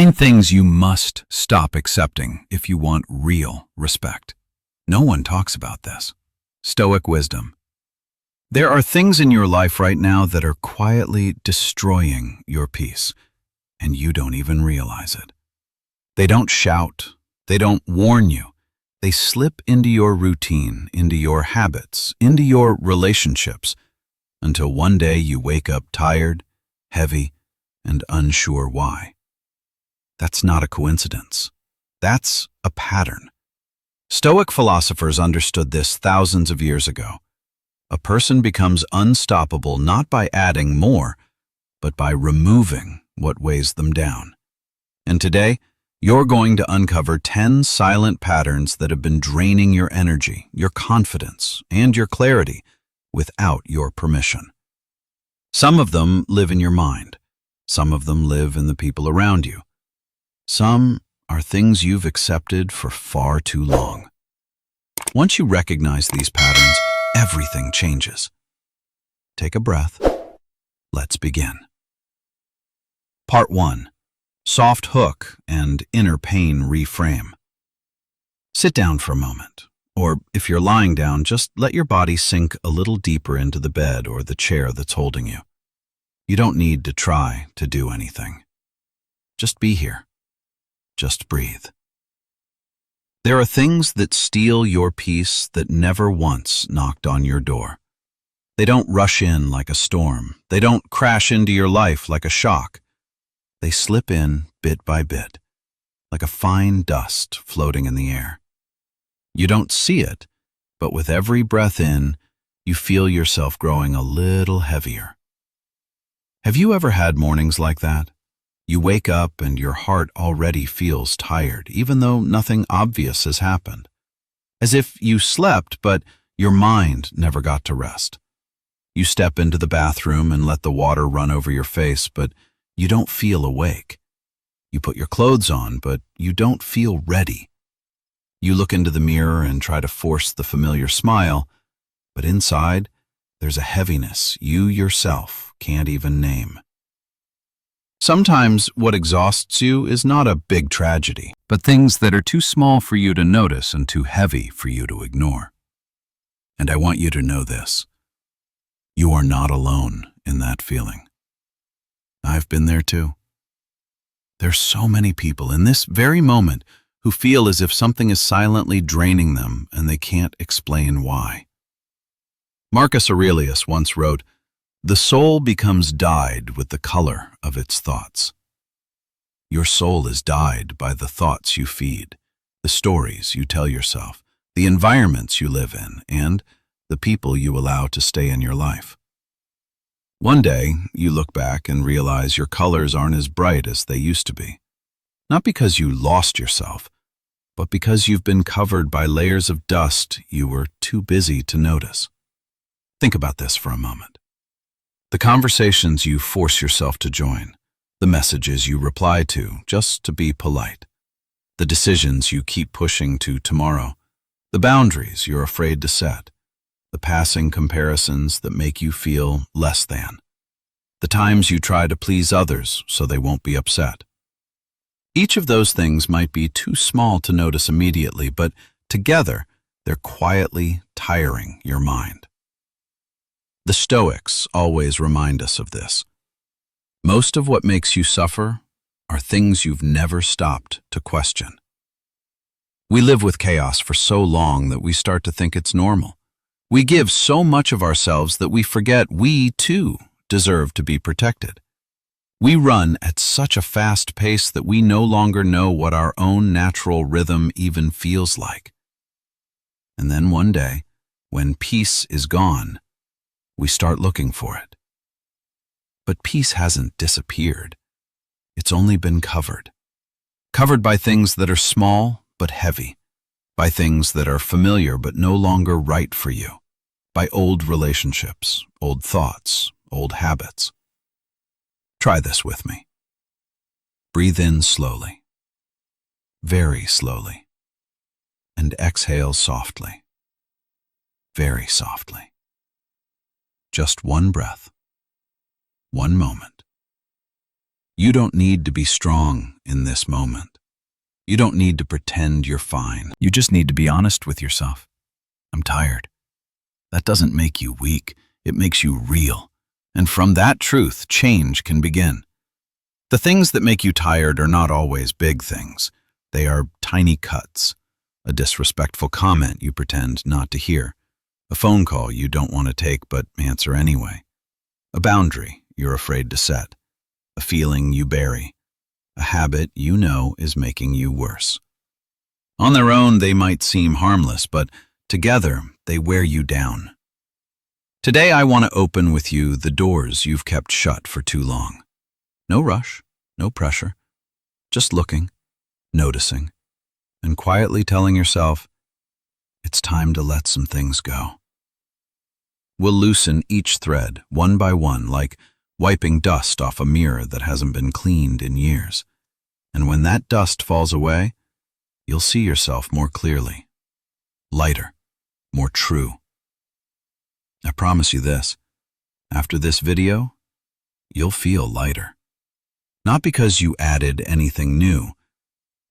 9 things you must stop accepting if you want real respect. No one talks about this. Stoic Wisdom. There are things in your life right now that are quietly destroying your peace, and you don't even realize it. They don't shout. They don't warn you. They slip into your routine, into your habits, into your relationships, until one day you wake up tired, heavy, and unsure why. That's not a coincidence. That's a pattern. Stoic philosophers understood this thousands of years ago. A person becomes unstoppable not by adding more, but by removing what weighs them down. And today, you're going to uncover 10 silent patterns that have been draining your energy, your confidence, and your clarity without your permission. Some of them live in your mind. Some of them live in the people around you. Some are things you've accepted for far too long. Once you recognize these patterns, everything changes. Take a breath. Let's begin. Part 1. Soft hook and inner pain reframe. Sit down for a moment, or if you're lying down, just let your body sink a little deeper into the bed or the chair that's holding you. You don't need to try to do anything. Just be here. Just breathe. There are things that steal your peace that never once knocked on your door. They don't rush in like a storm. They don't crash into your life like a shock. They slip in bit by bit, like a fine dust floating in the air. You don't see it, but with every breath in, you feel yourself growing a little heavier. Have you ever had mornings like that? You wake up and your heart already feels tired, even though nothing obvious has happened. As if you slept, but your mind never got to rest. You step into the bathroom and let the water run over your face, but you don't feel awake. You put your clothes on, but you don't feel ready. You look into the mirror and try to force the familiar smile, but inside, there's a heaviness you yourself can't even name. Sometimes what exhausts you is not a big tragedy, but things that are too small for you to notice and too heavy for you to ignore. And I want you to know this. You are not alone in that feeling. I've been there too. There's so many people in this very moment who feel as if something is silently draining them and they can't explain why. Marcus Aurelius once wrote, "The soul becomes dyed with the color of its thoughts." Your soul is dyed by the thoughts you feed, the stories you tell yourself, the environments you live in, and the people you allow to stay in your life. One day, you look back and realize your colors aren't as bright as they used to be. Not because you lost yourself, but because you've been covered by layers of dust you were too busy to notice. Think about this for a moment. The conversations you force yourself to join, the messages you reply to just to be polite, the decisions you keep pushing to tomorrow, the boundaries you're afraid to set, the passing comparisons that make you feel less than, the times you try to please others so they won't be upset. Each of those things might be too small to notice immediately, but together they're quietly tiring your mind. The Stoics always remind us of this. Most of what makes you suffer are things you've never stopped to question. We live with chaos for so long that we start to think it's normal. We give so much of ourselves that we forget we, too, deserve to be protected. We run at such a fast pace that we no longer know what our own natural rhythm even feels like. And then one day, when peace is gone, we start looking for it. But peace hasn't disappeared. It's only been covered. Covered by things that are small but heavy, by things that are familiar but no longer right for you, by old relationships, old thoughts, old habits. Try this with me. Breathe in slowly, very slowly, and exhale softly, very softly. Just one breath, one moment. You don't need to be strong in this moment. You don't need to pretend you're fine. You just need to be honest with yourself. I'm tired. That doesn't make you weak. It makes you real. And from that truth, change can begin. The things that make you tired are not always big things. They are tiny cuts. A disrespectful comment you pretend not to hear. A phone call you don't want to take but answer anyway. A boundary you're afraid to set. A feeling you bury. A habit you know is making you worse. On their own, they might seem harmless, but together, they wear you down. Today, I want to open with you the doors you've kept shut for too long. No rush, no pressure. Just looking, noticing, and quietly telling yourself, it's time to let some things go. We'll loosen each thread, one by one, like wiping dust off a mirror that hasn't been cleaned in years. And when that dust falls away, you'll see yourself more clearly, lighter, more true. I promise you this, after this video, you'll feel lighter. Not because you added anything new,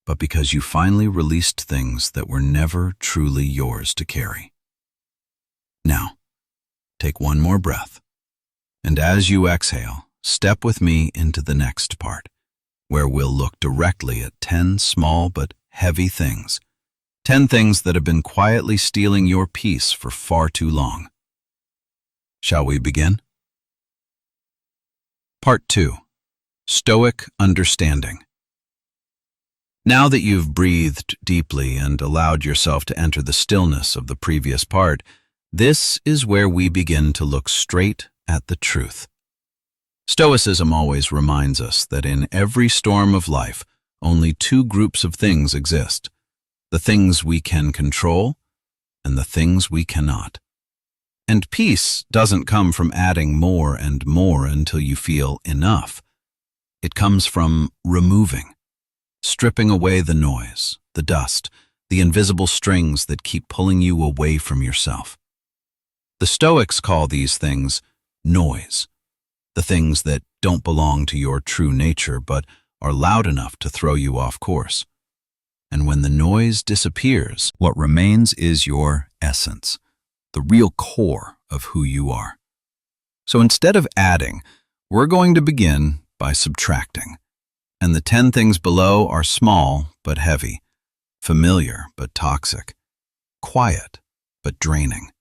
but because you finally released things that were never truly yours to carry. Now, take one more breath, and as you exhale, step with me into the next part, where we'll look directly at 10 small but heavy things, 10 things that have been quietly stealing your peace for far too long. Shall we begin? Part 2. Stoic Understanding. Now that you've breathed deeply and allowed yourself to enter the stillness of the previous part, this is where we begin to look straight at the truth. Stoicism always reminds us that in every storm of life, only two groups of things exist: the things we can control and the things we cannot. And peace doesn't come from adding more and more until you feel enough. It comes from removing, stripping away the noise, the dust, the invisible strings that keep pulling you away from yourself. The Stoics call these things noise, the things that don't belong to your true nature but are loud enough to throw you off course. And when the noise disappears, what remains is your essence, the real core of who you are. So instead of adding, we're going to begin by subtracting. And the 10 things below are small but heavy, familiar but toxic, quiet but draining.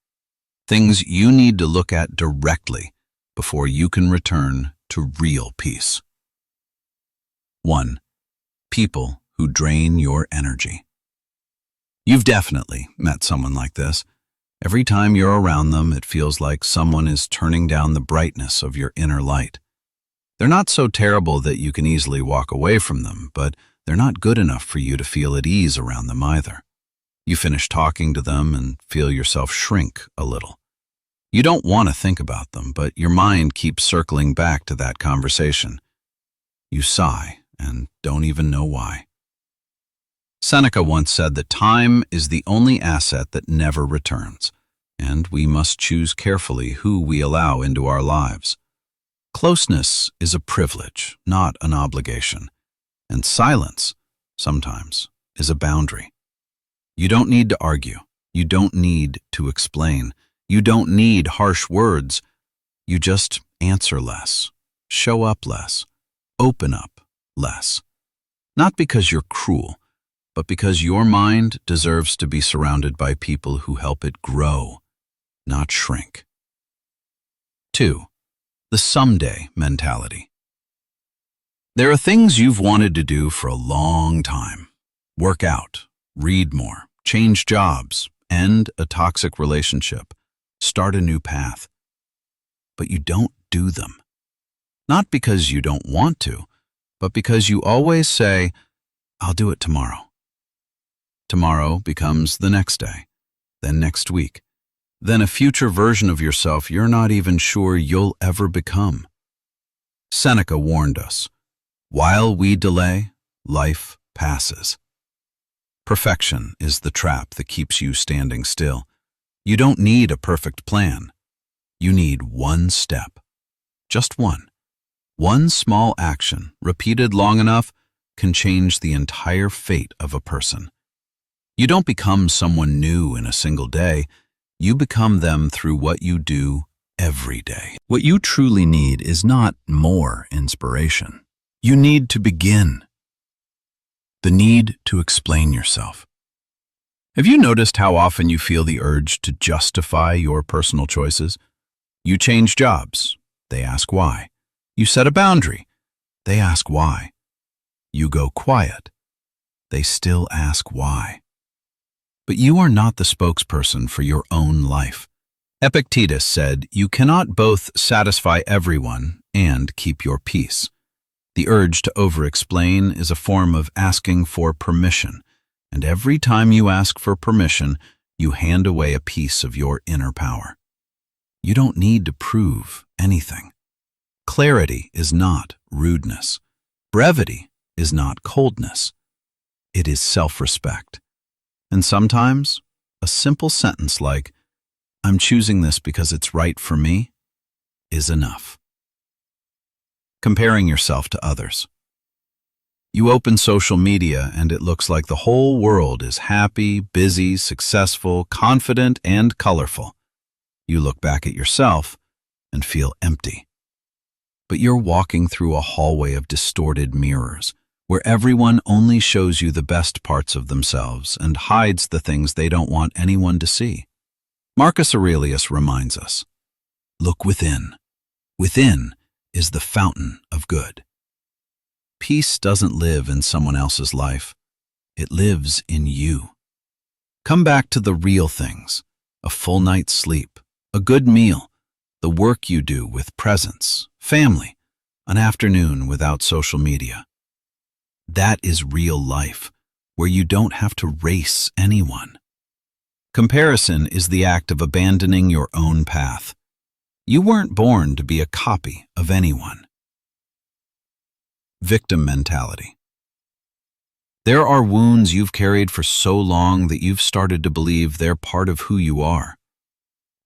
Things you need to look at directly before you can return to real peace. 1. People who drain your energy. You've definitely met someone like this. Every time you're around them, it feels like someone is turning down the brightness of your inner light. They're not so terrible that you can easily walk away from them, but they're not good enough for you to feel at ease around them either. You finish talking to them and feel yourself shrink a little. You don't want to think about them, but your mind keeps circling back to that conversation. You sigh and don't even know why. Seneca once said that time is the only asset that never returns, and we must choose carefully who we allow into our lives. Closeness is a privilege, not an obligation, and silence, sometimes, is a boundary. You don't need to argue. You don't need to explain. You don't need harsh words. You just answer less, show up less, open up less. Not because you're cruel, but because your mind deserves to be surrounded by people who help it grow, not shrink. 2. The someday mentality. There are things you've wanted to do for a long time. Work out, read more, change jobs, end a toxic relationship, start a new path. But you don't do them. Not because you don't want to, but because you always say, I'll do it tomorrow. Tomorrow becomes the next day, then next week, then a future version of yourself you're not even sure you'll ever become. Seneca warned us, while we delay, life passes. Perfection is the trap that keeps you standing still. You don't need a perfect plan. You need one step, just one. One small action, repeated long enough, can change the entire fate of a person. You don't become someone new in a single day. You become them through what you do every day. What you truly need is not more inspiration. You need to begin. The need to explain yourself. Have you noticed how often you feel the urge to justify your personal choices? You change jobs. They ask why. You set a boundary. They ask why. You go quiet. They still ask why. But you are not the spokesperson for your own life. Epictetus said, "You cannot both satisfy everyone and keep your peace." The urge to over-explain is a form of asking for permission, and every time you ask for permission, you hand away a piece of your inner power. You don't need to prove anything. Clarity is not rudeness. Brevity is not coldness. It is self-respect. And sometimes, a simple sentence like, "I'm choosing this because it's right for me," is enough. Comparing yourself to others. You open social media and it looks like the whole world is happy, busy, successful, confident, and colorful. You look back at yourself and feel empty. But you're walking through a hallway of distorted mirrors, where everyone only shows you the best parts of themselves and hides the things they don't want anyone to see. Marcus Aurelius reminds us, "Look within. Within is the fountain of good." Peace doesn't live in someone else's life. It lives in you. Come back to the real things: a full night's sleep, a good meal, the work you do with presence, family, an afternoon without social media. That is real life, where you don't have to race anyone. Comparison is the act of abandoning your own path. You weren't born to be a copy of anyone. Victim mentality. There are wounds you've carried for so long that you've started to believe they're part of who you are.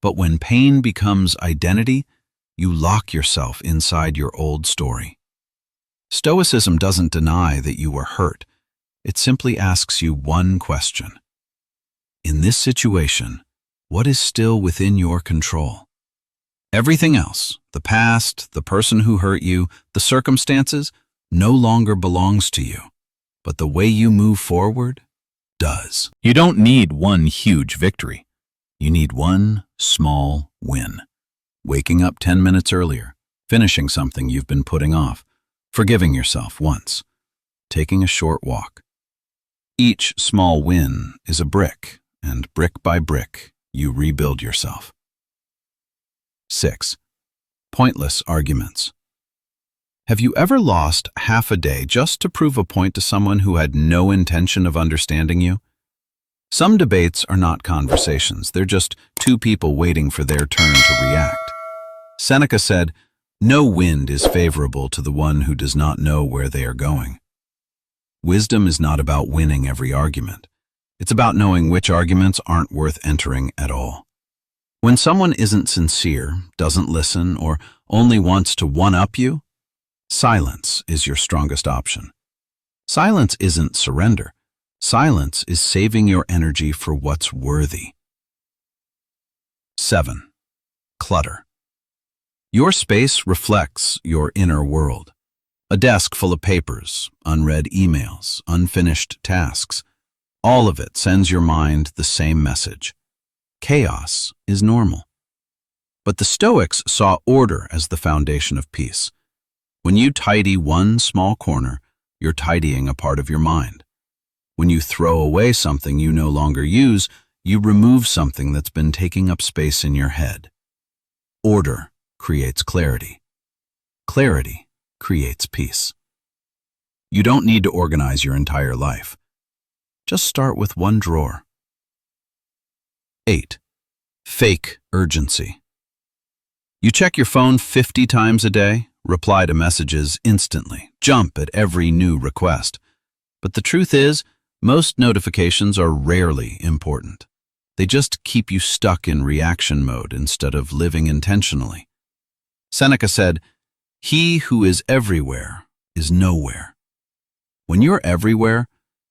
But when pain becomes identity, you lock yourself inside your old story. Stoicism doesn't deny that you were hurt. It simply asks you one question. In this situation, what is still within your control? Everything else, the past, the person who hurt you, the circumstances, no longer belongs to you. But the way you move forward does. You don't need one huge victory. You need one small win. Waking up 10 minutes earlier, finishing something you've been putting off, forgiving yourself once, taking a short walk. Each small win is a brick, and brick by brick, you rebuild yourself. 6. Pointless arguments. Have you ever lost half a day just to prove a point to someone who had no intention of understanding you? Some debates are not conversations. They're just two people waiting for their turn to react. Seneca said, "No wind is favorable to the one who does not know where they are going." Wisdom is not about winning every argument. It's about knowing which arguments aren't worth entering at all. When someone isn't sincere, doesn't listen, or only wants to one-up you, silence is your strongest option. Silence isn't surrender. Silence is saving your energy for what's worthy. 7. Clutter. Your space reflects your inner world. A desk full of papers, unread emails, unfinished tasks, all of it sends your mind the same message. Chaos is normal. But the Stoics saw order as the foundation of peace. When you tidy one small corner, you're tidying a part of your mind. When you throw away something you no longer use, you remove something that's been taking up space in your head. Order creates clarity. Clarity creates peace. You don't need to organize your entire life. Just start with one drawer. 8. Fake urgency. You check your phone 50 times a day, reply to messages instantly, jump at every new request. But the truth is, most notifications are rarely important. They just keep you stuck in reaction mode instead of living intentionally. Seneca said, He who is everywhere is nowhere. When you're everywhere,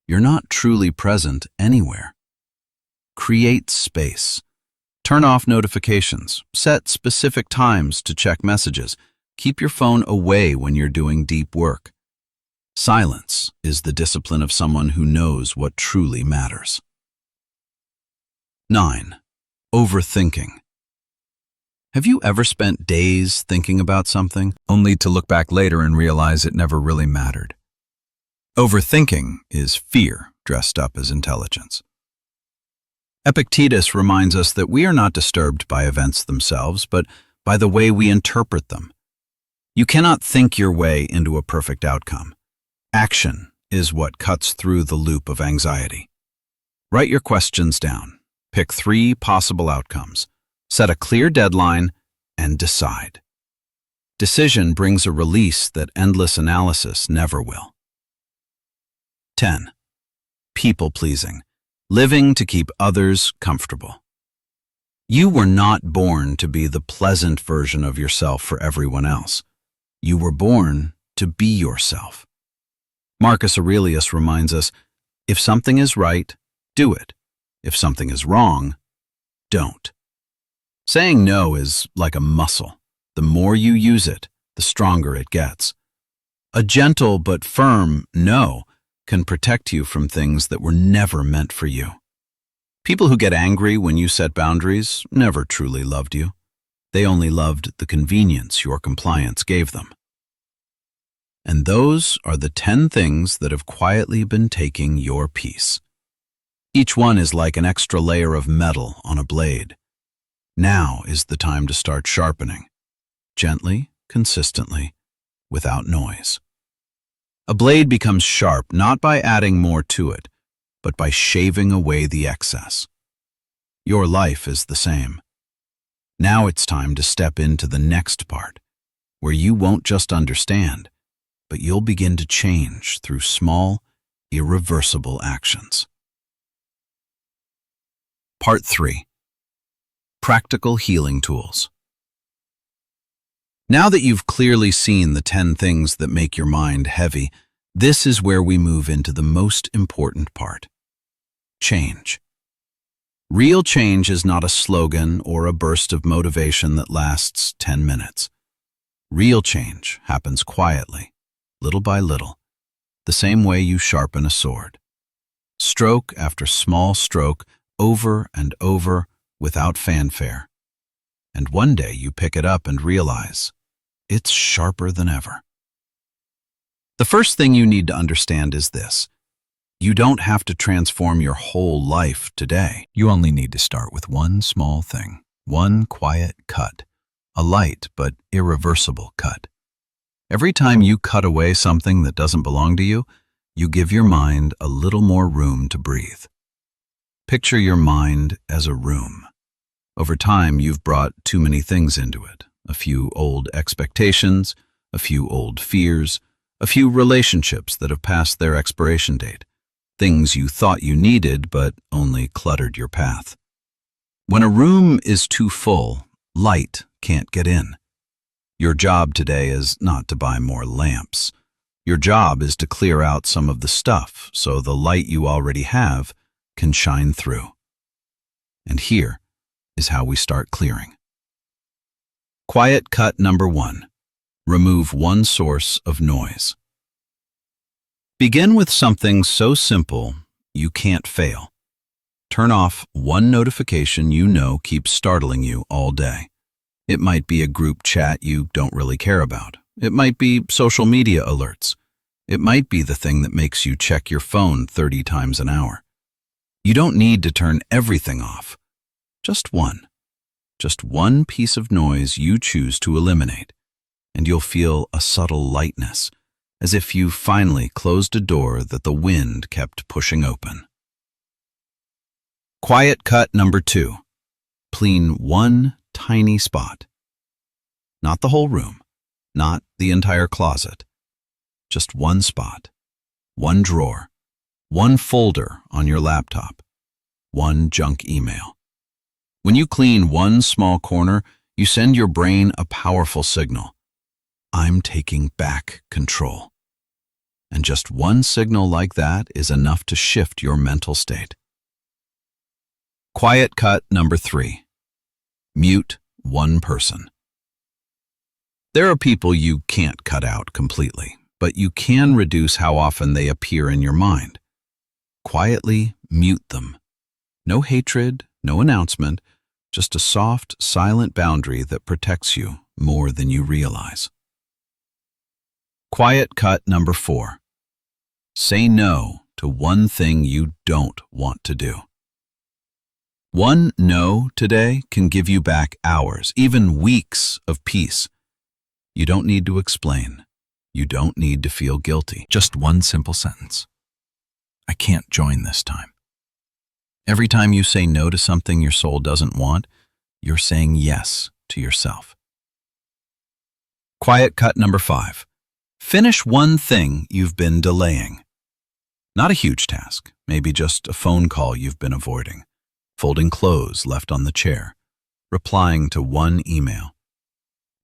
you're not truly present anywhere. Create space. Turn off notifications. Set specific times to check messages. Keep your phone away when you're doing deep work. Silence is the discipline of someone who knows what truly matters. 9. Overthinking. Have you ever spent days thinking about something, only to look back later and realize it never really mattered? Overthinking is fear dressed up as intelligence. Epictetus reminds us that we are not disturbed by events themselves, but by the way we interpret them. You cannot think your way into a perfect outcome. Action is what cuts through the loop of anxiety. Write your questions down. Pick 3 possible outcomes. Set a clear deadline and decide. Decision brings a release that endless analysis never will. 10. People-pleasing. Living to keep others comfortable. You were not born to be the pleasant version of yourself for everyone else. You were born to be yourself. Marcus Aurelius reminds us, if something is right, do it. If something is wrong, don't. Saying no is like a muscle. The more you use it, the stronger it gets. A gentle but firm no can protect you from things that were never meant for you. People who get angry when you set boundaries never truly loved you. They only loved the convenience your compliance gave them. And those are the 10 things that have quietly been taking your peace. Each one is like an extra layer of metal on a blade. Now is the time to start sharpening. Gently, consistently, without noise. A blade becomes sharp not by adding more to it, but by shaving away the excess. Your life is the same. Now it's time to step into the next part, where you won't just understand, but you'll begin to change through small, irreversible actions. Part 3. Practical healing tools. Now that you've clearly seen the 10 things that make your mind heavy, this is where we move into the most important part. Change. Real change is not a slogan or a burst of motivation that lasts 10 minutes. Real change happens quietly, little by little, the same way you sharpen a sword. Stroke after small stroke, over and over, without fanfare. And one day you pick it up and realize it's sharper than ever. The first thing you need to understand is this. You don't have to transform your whole life today. You only need to start with one small thing, one quiet cut, a light but irreversible cut. Every time you cut away something that doesn't belong to you, you give your mind a little more room to breathe. Picture your mind as a room. Over time, you've brought too many things into it. A few old expectations, a few old fears, a few relationships that have passed their expiration date. Things you thought you needed but only cluttered your path. When a room is too full, light can't get in. Your job today is not to buy more lamps. Your job is to clear out some of the stuff so the light you already have can shine through. And here is how we start clearing. Quiet cut number 1. Remove one source of noise. Begin with something so simple you can't fail. Turn off one notification you know keeps startling you all day. It might be a group chat you don't really care about. It might be social media alerts. It might be the thing that makes you check your phone 30 times an hour. You don't need to turn everything off. Just one. Just one piece of noise you choose to eliminate, and you'll feel a subtle lightness, as if you finally closed a door that the wind kept pushing open. Quiet cut number 2. Clean one tiny spot. Not the whole room, not the entire closet. Just one spot, one drawer, one folder on your laptop, one junk email. When you clean one small corner, you send your brain a powerful signal. I'm taking back control. And just one signal like that is enough to shift your mental state. Quiet cut number 3. Mute one person. There are people you can't cut out completely, but you can reduce how often they appear in your mind. Quietly mute them. No hatred, no announcement, just a soft, silent boundary that protects you more than you realize. Quiet cut number 4. Say no to one thing you don't want to do. One no today can give you back hours, even weeks of peace. You don't need to explain. You don't need to feel guilty. Just one simple sentence. I can't join this time. Every time you say no to something your soul doesn't want, you're saying yes to yourself. Quiet cut number 5. Finish one thing you've been delaying. Not a huge task, maybe just a phone call you've been avoiding, folding clothes left on the chair, replying to one email.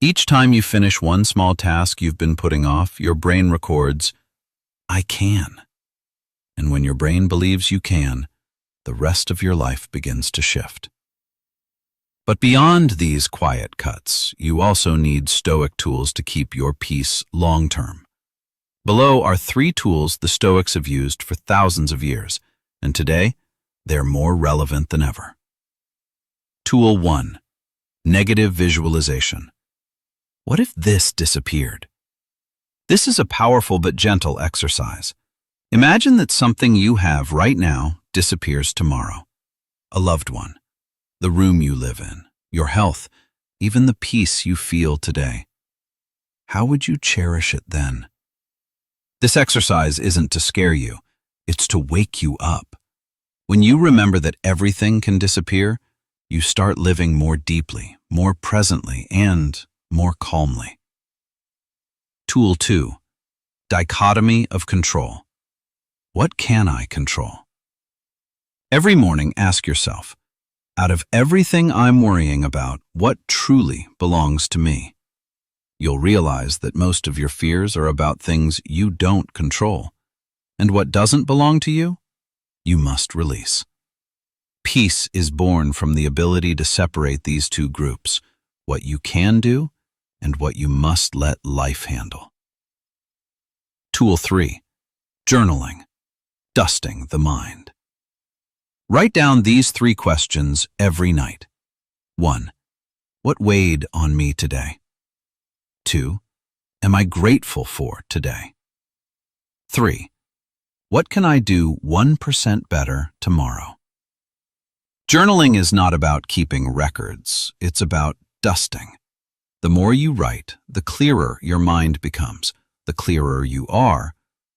Each time you finish one small task you've been putting off, your brain records, I can. And when your brain believes you can, the rest of your life begins to shift. But beyond these quiet cuts, you also need Stoic tools to keep your peace long-term. Below are 3 tools the Stoics have used for thousands of years, and today, they're more relevant than ever. Tool 1. Negative visualization. What if this disappeared? This is a powerful but gentle exercise. Imagine that something you have right now disappears tomorrow. A loved one, the room you live in, your health, even the peace you feel today. How would you cherish it then? This exercise isn't to scare you, it's to wake you up. When you remember that everything can disappear, you start living more deeply, more presently, and more calmly. Tool 2. Dichotomy of control. What can I control? Every morning, ask yourself, out of everything I'm worrying about, what truly belongs to me? You'll realize that most of your fears are about things you don't control, and what doesn't belong to you, you must release. Peace is born from the ability to separate these 2 groups, what you can do and what you must let life handle. Tool 3. Journaling. Dusting the mind. Write down these 3 questions every night. 1. What weighed on me today? 2. Am I grateful for today? 3. What can I do 1% better tomorrow? Journaling is not about keeping records, it's about dusting. The more you write, the clearer your mind becomes. The clearer you are,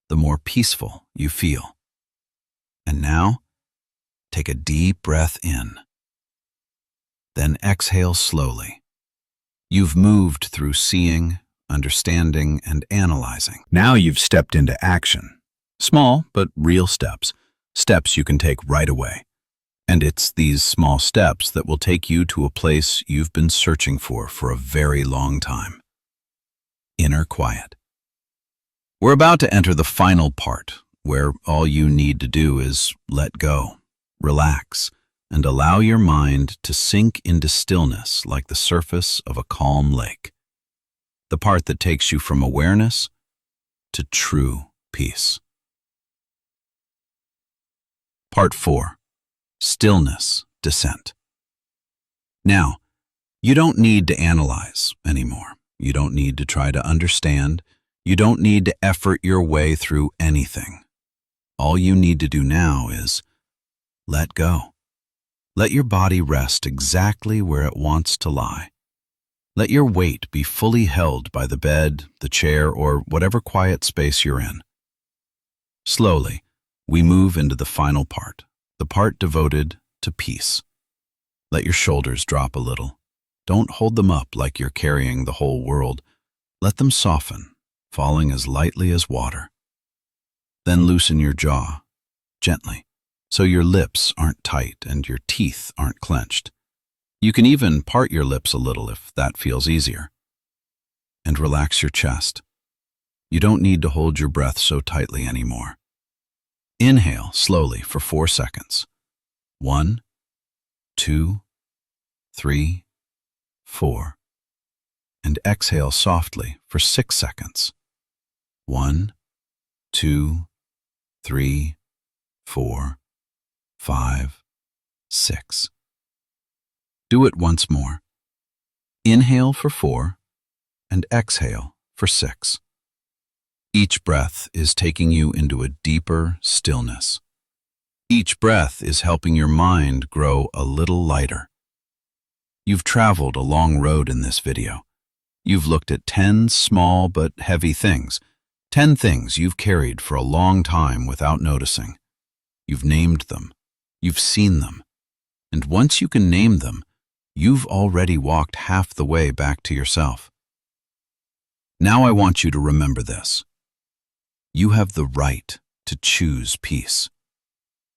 the more peaceful you feel. And now, take a deep breath in. Then exhale slowly. You've moved through seeing, understanding, and analyzing. Now you've stepped into action. Small but real steps. Steps you can take right away. And it's these small steps that will take you to a place you've been searching for a very long time. Inner quiet. We're about to enter the final part, where all you need to do is let go, relax, and allow your mind to sink into stillness like the surface of a calm lake. The part that takes you from awareness to true peace. Part 4. Stillness descent. Now, you don't need to analyze anymore. You don't need to try to understand. You don't need to effort your way through anything. All you need to do now is let go. Let your body rest exactly where it wants to lie. Let your weight be fully held by the bed, the chair, or whatever quiet space you're in. Slowly, we move into the final part, the part devoted to peace. Let your shoulders drop a little. Don't hold them up like you're carrying the whole world. Let them soften, falling as lightly as water. Then loosen your jaw, gently, so your lips aren't tight and your teeth aren't clenched. You can even part your lips a little if that feels easier. and relax your chest. You don't need to hold your breath so tightly anymore. Inhale slowly for 4 seconds. 1, 2, 3, 4. And exhale softly for 6 seconds. 1, 2, 3, 4, 5, 6. Do it once more. Inhale for 4 and exhale for 6. Each breath is taking you into a deeper stillness. Each breath is helping your mind grow a little lighter. You've traveled a long road in this video. You've looked at 10 small but heavy things, 10 things you've carried for a long time without noticing. You've named them. You've seen them. And once you can name them, you've already walked half the way back to yourself. Now I want you to remember this. You have the right to choose peace.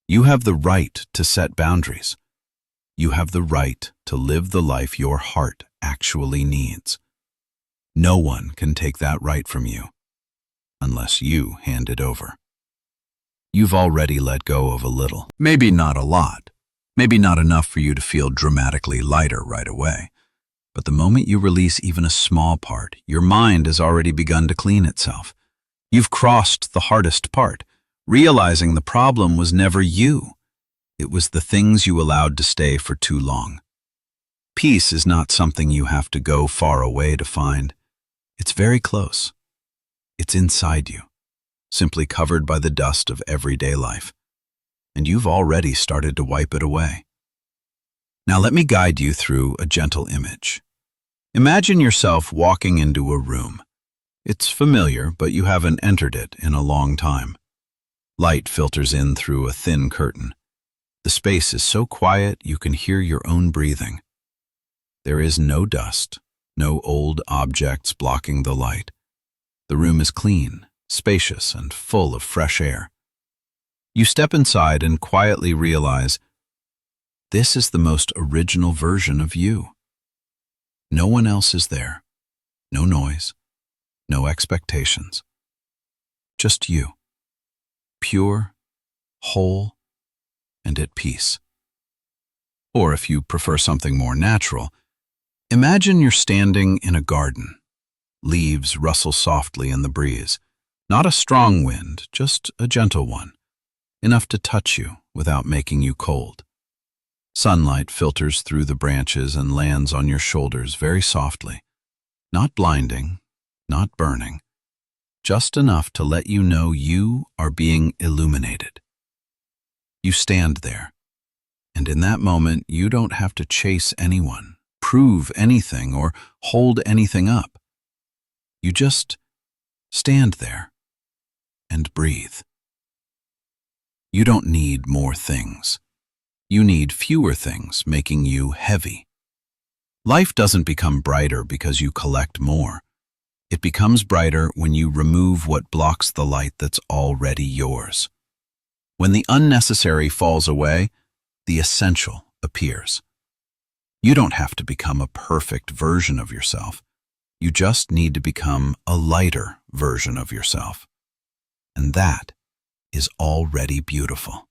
You have the right to set boundaries. You have the right to live the life your heart actually needs. No one can take that right from you, unless you hand it over. You've already let go of a little. Maybe not a lot. Maybe not enough for you to feel dramatically lighter right away. But the moment you release even a small part, your mind has already begun to clean itself. You've crossed the hardest part, realizing the problem was never you. It was the things you allowed to stay for too long. Peace is not something you have to go far away to find. It's very close. It's inside you, simply covered by the dust of everyday life. And you've already started to wipe it away. Now let me guide you through a gentle image. Imagine yourself walking into a room. It's familiar, but you haven't entered it in a long time. Light filters in through a thin curtain. The space is so quiet you can hear your own breathing. There is no dust, no old objects blocking the light. The room is clean, spacious, and full of fresh air. You step inside and quietly realize, this is the most original version of you. No one else is there. No noise. No expectations. Just you. Pure, whole, and at peace. Or if you prefer something more natural, imagine you're standing in a garden. Leaves rustle softly in the breeze. Not a strong wind, just a gentle one, enough to touch you without making you cold. Sunlight filters through the branches and lands on your shoulders very softly, not blinding, not burning, just enough to let you know you are being illuminated. You stand there, and in that moment you don't have to chase anyone, prove anything, or hold anything up. You just stand there and breathe. You don't need more things. You need fewer things making you heavy. Life doesn't become brighter because you collect more. It becomes brighter when you remove what blocks the light that's already yours. When the unnecessary falls away, the essential appears. You don't have to become a perfect version of yourself. You just need to become a lighter version of yourself. And that is already beautiful.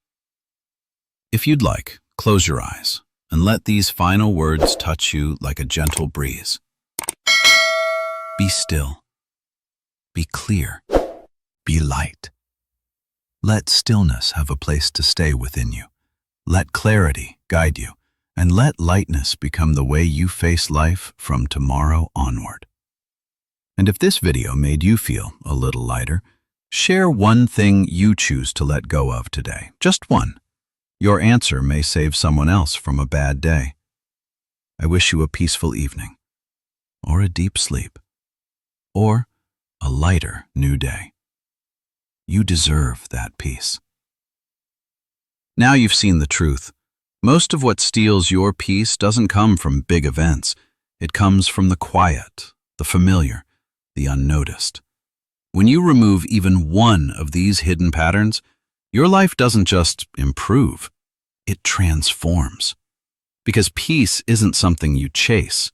If you'd like, close your eyes and let these final words touch you like a gentle breeze. Be still. Be clear. Be light. Let stillness have a place to stay within you. Let clarity guide you, and let lightness become the way you face life from tomorrow onward. And if this video made you feel a little lighter, share one thing you choose to let go of today. Just one. Your answer may save someone else from a bad day. I wish you a peaceful evening, or a deep sleep, or a lighter new day. You deserve that peace. Now you've seen the truth. Most of what steals your peace doesn't come from big events. It comes from the quiet, the familiar, the unnoticed. When you remove even one of these hidden patterns, your life doesn't just improve, it transforms. Because peace isn't something you chase.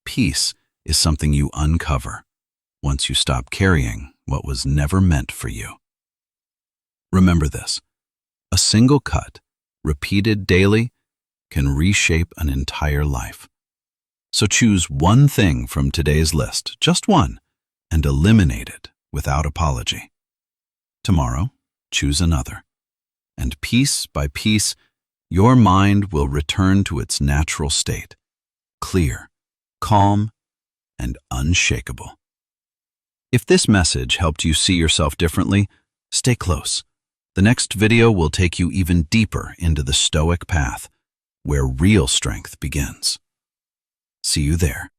Peace is something you uncover. once you stop carrying what was never meant for you. Remember this: a single cut, repeated daily, can reshape an entire life. So choose one thing from today's list, just one, and eliminate it without apology. Tomorrow, choose another. And piece by piece, your mind will return to its natural state, clear, calm, and unshakable. If this message helped you see yourself differently, stay close. The next video will take you even deeper into the Stoic path, where real strength begins. See you there.